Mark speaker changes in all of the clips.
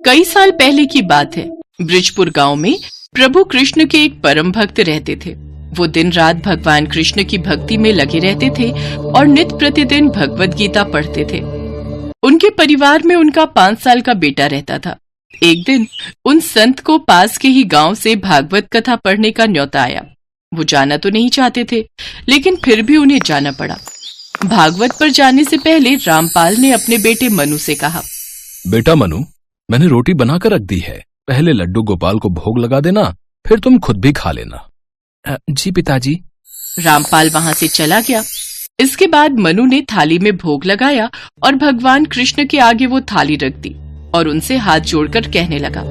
Speaker 1: कई साल पहले की बात है। ब्रिजपुर गांव में प्रभु कृष्ण के एक परम भक्त रहते थे। वो दिन रात भगवान कृष्ण की भक्ति में लगे रहते थे और नित्य प्रतिदिन भगवत गीता पढ़ते थे। उनके परिवार में उनका 5 साल का बेटा रहता था। एक दिन उन संत को पास के ही गांव से भागवत कथा पढ़ने का न्योता आया। वो जाना तो नहीं चाहते थे, लेकिन फिर भी उन्हें जाना पड़ा। भागवत पर जाने से पहले रामपाल ने अपने बेटे मनु से कहा,
Speaker 2: बेटा मनु, मैंने रोटी बनाकर रख दी है, पहले लड्डू गोपाल को भोग लगा देना, फिर तुम खुद भी खा लेना।
Speaker 3: जी पिताजी।
Speaker 1: रामपाल वहां से चला गया। इसके बाद मनु ने थाली में भोग लगाया और भगवान कृष्ण के आगे वो थाली रख दी और उनसे हाथ जोड़कर कहने लगा,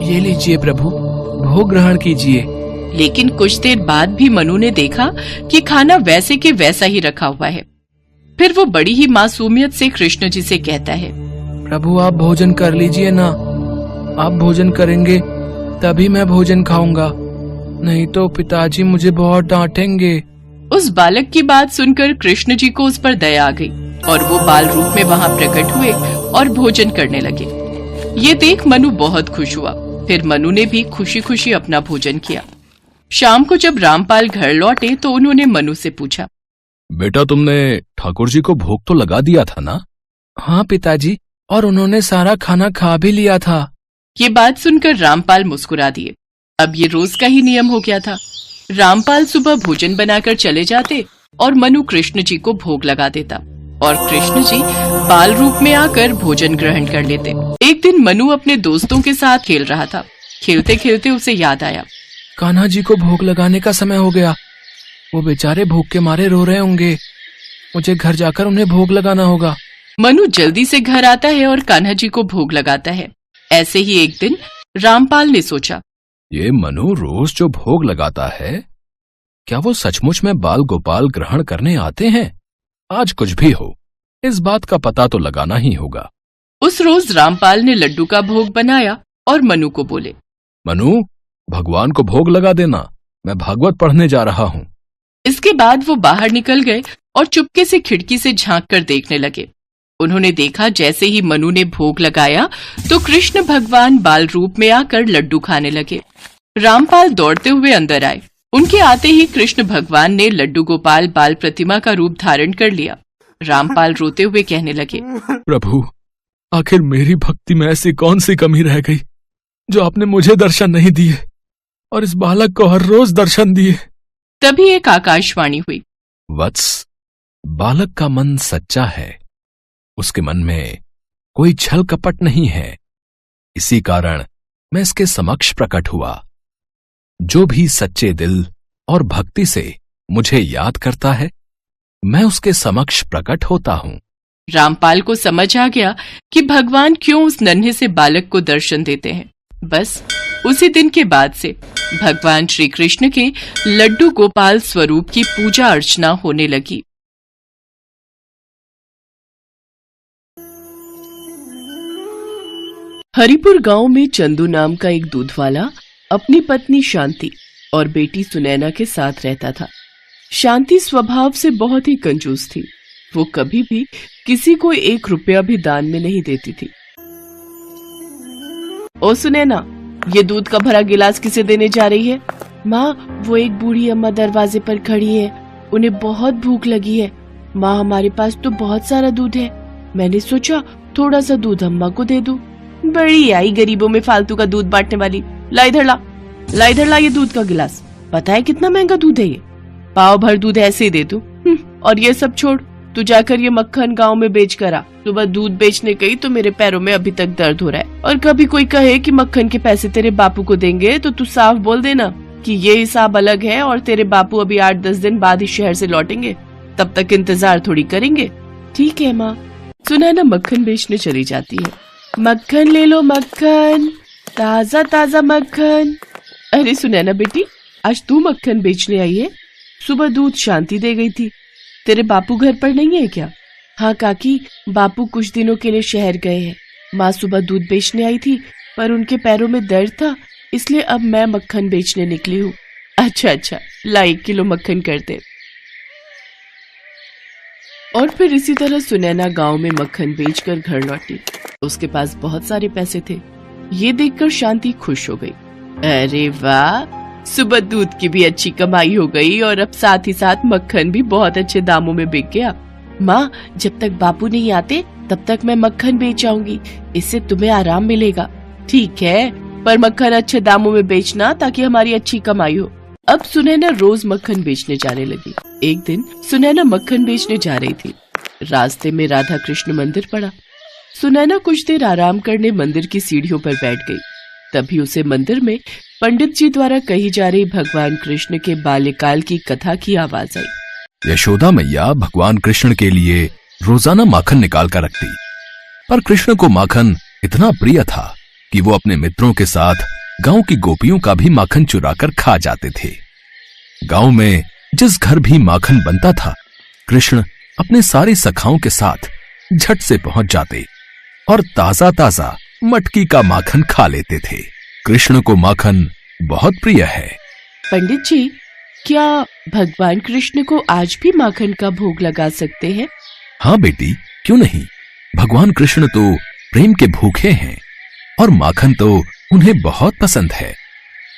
Speaker 3: ये लीजिए प्रभु, भोग ग्रहण कीजिए।
Speaker 1: लेकिन कुछ देर बाद भी मनु ने देखा कि खाना वैसे के वैसा ही रखा हुआ है। फिर वो बड़ी ही मासूमियत से कृष्ण जी से कहता है,
Speaker 3: प्रभु आप भोजन कर लीजिए ना, आप भोजन करेंगे तभी मैं भोजन खाऊंगा, नहीं तो पिताजी मुझे बहुत डांटेंगे।
Speaker 1: उस बालक की बात सुनकर कृष्ण जी को उस पर दया आ गई और वो बाल रूप में वहां प्रकट हुए और भोजन करने लगे। ये देख मनु बहुत खुश हुआ। फिर मनु ने भी खुशी खुशी अपना भोजन किया। शाम को जब रामपाल घर लौटे तो उन्होंने मनु से पूछा,
Speaker 2: बेटा तुमने ठाकुर जी को भोग तो लगा दिया था ना?
Speaker 3: हाँ पिताजी, और उन्होंने सारा खाना खा भी लिया था।
Speaker 1: ये बात सुनकर रामपाल मुस्कुरा दिए। अब ये रोज का ही नियम हो गया था। रामपाल सुबह भोजन बनाकर चले जाते और मनु कृष्ण जी को भोग लगा देता और कृष्ण जी बाल रूप में आकर भोजन ग्रहण कर लेते। एक दिन मनु अपने दोस्तों के साथ खेल रहा था। खेलते खेलते उसे याद आया,
Speaker 3: कान्हा जी को भोग लगाने का समय हो गया, वो बेचारे भूख के मारे रो रहे होंगे, मुझे घर जाकर उन्हें भोग लगाना होगा।
Speaker 1: मनु जल्दी से घर आता है और कान्हा जी को भोग लगाता है। ऐसे ही एक दिन रामपाल ने सोचा,
Speaker 2: ये मनु रोज जो भोग लगाता है, क्या वो सचमुच में बाल गोपाल ग्रहण करने आते हैं? आज कुछ भी हो, इस बात का पता तो लगाना ही होगा।
Speaker 1: उस रोज रामपाल ने लड्डू का भोग बनाया और मनु को बोले,
Speaker 2: मनु भगवान को भोग लगा देना, मैं भागवत पढ़ने जा रहा हूँ।
Speaker 1: इसके बाद वो बाहर निकल गए और चुपके से खिड़की से झांक कर देखने लगे। उन्होंने देखा जैसे ही मनु ने भोग लगाया तो कृष्ण भगवान बाल रूप में आकर लड्डू खाने लगे। रामपाल दौड़ते हुए अंदर आए। उनके आते ही कृष्ण भगवान ने लड्डू गोपाल बाल प्रतिमा का रूप धारण कर लिया। रामपाल रोते हुए कहने लगे,
Speaker 2: प्रभु आखिर मेरी भक्ति में ऐसी कौन सी कमी रह गई जो आपने मुझे दर्शन नहीं दिए और इस बालक को हर रोज दर्शन दिए।
Speaker 1: तभी एक आकाशवाणी हुई,
Speaker 2: वत्स, बालक का मन सच्चा है, उसके मन में कोई छल कपट नहीं है, इसी कारण मैं इसके समक्ष प्रकट हुआ। जो भी सच्चे दिल और भक्ति से मुझे याद करता है, मैं उसके समक्ष प्रकट होता हूँ।
Speaker 1: रामपाल को समझ आ गया कि भगवान क्यों उस नन्हे से बालक को दर्शन देते हैं। बस उसी दिन के बाद से भगवान श्री कृष्ण के लड्डू गोपाल स्वरूप की पूजा अर्चना होने लगी। हरिपुर गांव में चंदू नाम का एक दूध वाला अपनी पत्नी शांति और बेटी सुनैना के साथ रहता था। शांति स्वभाव से बहुत ही कंजूस थी। वो कभी भी किसी को 1 रुपया भी दान में नहीं देती थी। ओ सुनैना, ये दूध का भरा गिलास किसे देने जा रही है? माँ, वो एक बूढ़ी अम्मा दरवाजे पर खड़ी है, उन्हें बहुत भूख लगी है। माँ, हमारे पास तो बहुत सारा दूध है, मैंने सोचा थोड़ा सा दूध अम्मा को दे दूं। बड़ी आई गरीबों में फालतू का दूध बांटने वाली। ला इधर ला ये दूध का गिलास। पता है कितना महंगा दूध है ये? पाव भर दूध ऐसे ही दे दूं। और ये सब छोड़, तू जाकर ये मक्खन गांव में बेच कर आ। सुबह दूध बेचने गई तो मेरे पैरों में अभी तक दर्द हो रहा है। और कभी कोई कहे कि मक्खन के पैसे तेरे बापू को देंगे तो तू साफ बोल देना कि ये हिसाब अलग है और तेरे बापू अभी 8-10 दिन बाद ही शहर से लौटेंगे, तब तक इंतजार थोड़ी करेंगे। ठीक है माँ। सुनैना मक्खन बेचने चली जाती है। मक्खन ले लो मक्खन, ताजा ताजा मक्खन। अरे सुनैना बेटी, आज तू मक्खन बेचने आई है? सुबह दूध शांति दे गई थी। तेरे बापू घर पर नहीं है क्या? हाँ काकी, बापू कुछ दिनों के लिए शहर गए हैं। माँ सुबह दूध बेचने आई थी पर उनके पैरों में दर्द था, इसलिए अब मैं मक्खन बेचने निकली हूँ। अच्छा, ला 1 किलो मक्खन कर दे। और फिर इसी तरह सुनैना गांव में मक्खन बेचकर घर लौटी। उसके पास बहुत सारे पैसे थे। ये देखकर शांति खुश हो गई। अरे वाह, सुबह दूध की भी अच्छी कमाई हो गई और अब साथ ही साथ मक्खन भी बहुत अच्छे दामों में बिक गया। माँ, जब तक बापू नहीं आते तब तक मैं मक्खन बेच आऊंगी, इससे तुम्हें आराम मिलेगा। ठीक है, पर मक्खन अच्छे दामों में बेचना ताकि हमारी अच्छी कमाई हो। अब सुनैना रोज मक्खन बेचने जाने लगी। एक दिन सुनैना मक्खन बेचने जा रही थी। रास्ते में राधा कृष्ण मंदिर पड़ा। सुनैना कुछ देर आराम करने मंदिर की सीढ़ियों पर बैठ गई। तभी उसे मंदिर में पंडित जी द्वारा कही जा रही भगवान कृष्ण के बाल्यकाल की कथा की आवाज आई।
Speaker 2: यशोदा मैया भगवान कृष्ण के लिए रोजाना माखन निकाल कर रखती, पर कृष्ण को माखन इतना प्रिय था कि वो अपने मित्रों के साथ गांव की गोपियों का भी माखन चुरा कर खा जाते थे। गांव में जिस घर भी माखन बनता था, कृष्ण अपने सारी सखाओं के साथ झट से पहुंच जाते और ताजा ताजा मटकी का माखन खा लेते थे। कृष्ण को माखन बहुत प्रिय है।
Speaker 1: पंडित जी, क्या भगवान कृष्ण को आज भी माखन का भोग लगा सकते हैं?
Speaker 2: हाँ बेटी, क्यों नहीं। भगवान कृष्ण तो प्रेम के भूखे हैं और माखन तो उन्हें बहुत पसंद है।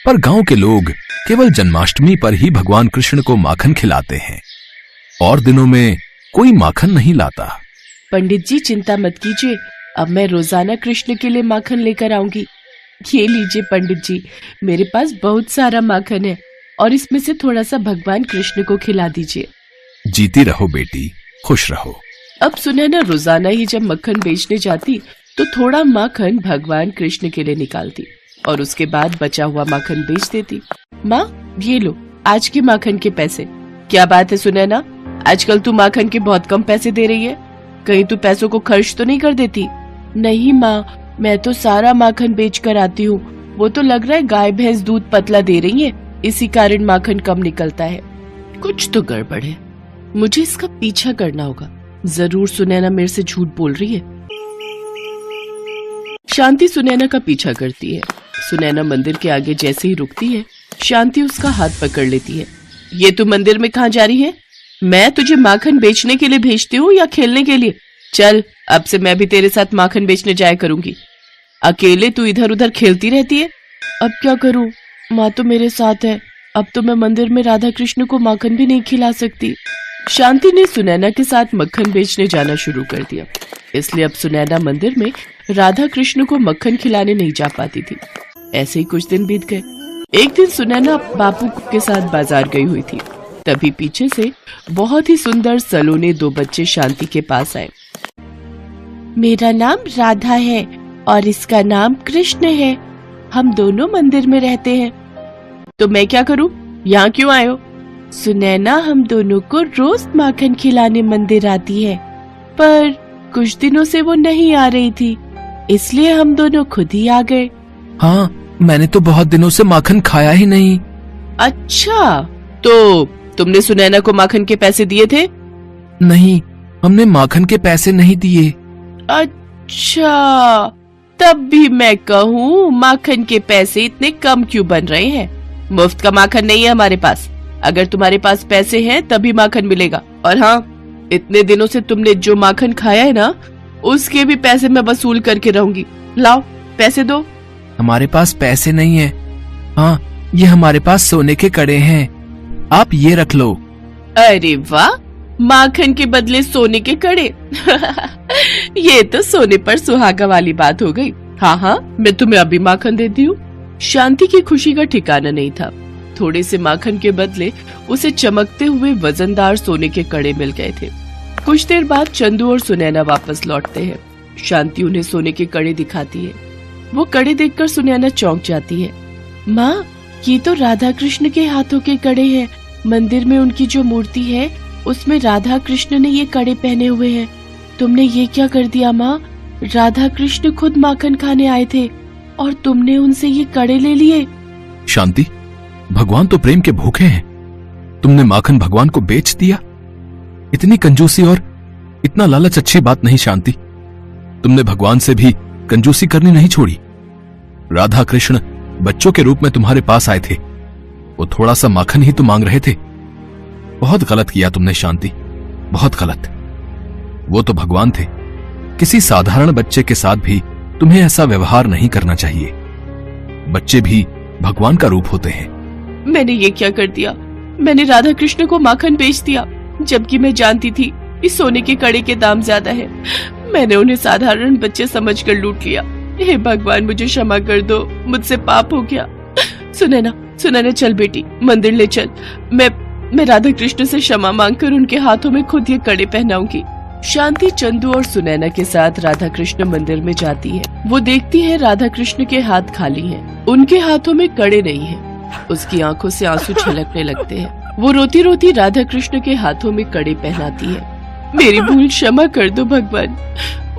Speaker 2: पर गांव के लोग केवल जन्माष्टमी पर ही भगवान कृष्ण को माखन खिलाते हैं, और दिनों में कोई माखन नहीं लाता।
Speaker 1: पंडित जी, चिंता मत कीजिए, अब मैं रोजाना कृष्ण के लिए माखन लेकर आऊंगी। ये लीजिए पंडित जी, मेरे पास बहुत सारा माखन है और इसमें से थोड़ा सा भगवान कृष्ण को खिला दीजिए।
Speaker 2: जीती रहो बेटी, खुश रहो।
Speaker 1: अब सुनैना रोजाना ही जब मक्खन बेचने जाती तो थोड़ा माखन भगवान कृष्ण के लिए निकालती और उसके बाद बचा हुआ माखन बेच देती। माँ, ये लो आज के माखन के पैसे। क्या बात है सुनैना, आजकल तू माखन के बहुत कम पैसे दे रही है, कहीं तू पैसों को खर्च तो नहीं कर देती? नहीं माँ, मैं तो सारा माखन बेच कर आती हूँ। वो तो लग रहा है गाय भैंस दूध पतला दे रही है, इसी कारण माखन कम निकलता है। कुछ तो गड़बड़ है, मुझे इसका पीछा करना होगा। जरूर सुनैना मेरे से झूठ बोल रही है। शांति सुनैना का पीछा करती है। सुनैना मंदिर के आगे जैसे ही रुकती है, शांति उसका हाथ पकड़ लेती है। ये तू मंदिर में कहाँ जा रही है? मैं तुझे माखन बेचने के लिए भेजती हूँ या खेलने के लिए? चल, अब से मैं भी तेरे साथ माखन बेचने जाया करूंगी। अकेले तू इधर उधर खेलती रहती है। अब क्या करूं, माँ तो मेरे साथ है। अब तो मैं मंदिर में राधा कृष्ण को माखन भी नहीं खिला सकती। शांति ने सुनैना के साथ मक्खन बेचने जाना शुरू कर दिया, इसलिए अब सुनैना मंदिर में राधा कृष्ण को मक्खन खिलाने नहीं जा पाती थी। ऐसे ही कुछ दिन बीत गए। एक दिन सुनैना बापू के साथ बाजार गई हुई थी। तभी पीछे से बहुत ही सुंदर सलोने दो बच्चे शांति के पास आए। मेरा नाम राधा है और इसका नाम कृष्ण है। हम दोनों मंदिर में रहते हैं। तो मैं क्या करूं? यहाँ क्यों आए हो? सुनैना हम दोनों को रोज माखन खिलाने मंदिर आती है, पर कुछ दिनों से वो नहीं आ रही थी, इसलिए हम दोनों खुद ही आ गए।
Speaker 3: हाँ, मैंने तो बहुत दिनों से माखन खाया ही नहीं।
Speaker 1: अच्छा, तो तुमने सुनैना को माखन के पैसे दिए थे?
Speaker 3: नहीं, हमने माखन के पैसे नहीं दिए।
Speaker 1: अच्छा, तब भी मैं कहूँ माखन के पैसे इतने कम क्यों बन रहे हैं? मुफ्त का माखन नहीं है हमारे पास। अगर तुम्हारे पास पैसे हैं तभी माखन मिलेगा। और हाँ, इतने दिनों से तुमने जो माखन खाया है ना, उसके भी पैसे मैं वसूल करके रहूंगी। लाओ पैसे दो।
Speaker 3: हमारे पास पैसे नहीं है। हाँ, ये हमारे पास सोने के कड़े हैं, आप ये रख लो।
Speaker 1: अरे वाह, माखन के बदले सोने के कड़े। ये तो सोने पर सुहागा वाली बात हो गई। हाँ हाँ, मैं तुम्हें अभी माखन देती हूँ। शांति की खुशी का ठिकाना नहीं था। थोड़े से माखन के बदले उसे चमकते हुए वजनदार सोने के कड़े मिल गए थे। कुछ देर बाद चंदू और सुनैना वापस लौटते हैं। शांति उन्हें सोने के कड़े दिखाती है। वो कड़े देखकर सुनैना चौंक जाती है। माँ, ये तो राधा कृष्ण के हाथों के कड़े हैं। मंदिर में उनकी जो मूर्ति है उसमें राधा कृष्ण ने ये कड़े पहने हुए हैं। तुमने ये क्या कर दिया माँ? राधा कृष्ण खुद माखन खाने आए थे और तुमने उनसे ये कड़े ले लिए।
Speaker 2: शांति, भगवान तो प्रेम के भूखे हैं। तुमने माखन भगवान को बेच दिया। इतनी कंजूसी और इतना लालच अच्छी बात नहीं शांति। तुमने भगवान से भी कंजूसी करनी नहीं छोड़ी। राधा कृष्ण बच्चों के रूप में तुम्हारे पास आए थे, वो थोड़ा सा माखन ही तो मांग रहे थे। बहुत गलत किया तुमने शांति, बहुत गलत। वो तो भगवान थे, किसी साधारण बच्चे के साथ भी तुम्हें ऐसा व्यवहार नहीं करना चाहिए। बच्चे भी भगवान का रूप होते हैं।
Speaker 1: मैंने ये क्या कर दिया? मैंने राधा कृष्ण को माखन बेच दिया, जबकि मैं जानती थी इस सोने के कड़े के दाम ज्यादा है। मैंने उन्हें साधारण बच्चे समझकर लूट लिया। हे भगवान, मुझे क्षमा कर दो, मुझसे पाप हो गया। सुनैना चल बेटी, मंदिर ले चल। मैं राधा कृष्ण से क्षमा मांगकर उनके हाथों में खुद ये कड़े पहनाऊंगी। शांति चंदू और सुनैना के साथ राधा कृष्ण मंदिर में जाती है। वो देखती है राधा कृष्ण के हाथ खाली हैं। उनके हाथों में कड़े नहीं हैं। उसकी आंखों से आंसू छलकने लगते हैं। वो रोती रोती राधा कृष्ण के हाथों में कड़े पहनाती है। मेरी भूल क्षमा कर दो भगवान,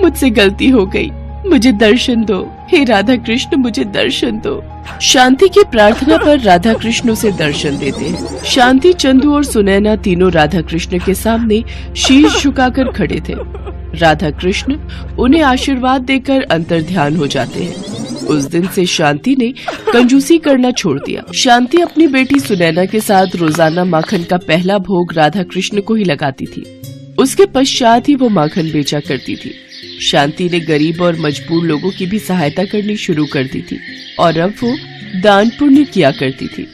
Speaker 1: मुझसे गलती हो गई, मुझे दर्शन दो। हे राधा कृष्ण, मुझे दर्शन दो। शांति की प्रार्थना पर राधा कृष्ण उसे दर्शन देते हैं। शांति, चंदू और सुनैना तीनों राधा कृष्ण के सामने शीश झुकाकर खड़े थे। राधा कृष्ण उन्हें आशीर्वाद देकर अंतर्ध्यान हो जाते हैं। उस दिन से शांति ने कंजूसी करना छोड़ दिया। शांति अपनी बेटी सुनैना के साथ रोजाना माखन का पहला भोग राधा कृष्ण को ही लगाती थी। उसके पश्चात ही वो माखन बेचा करती थी। शांति ने गरीब और मजबूर लोगों की भी सहायता करनी शुरू कर दी थी और अब वो दान पुण्य किया करती थी।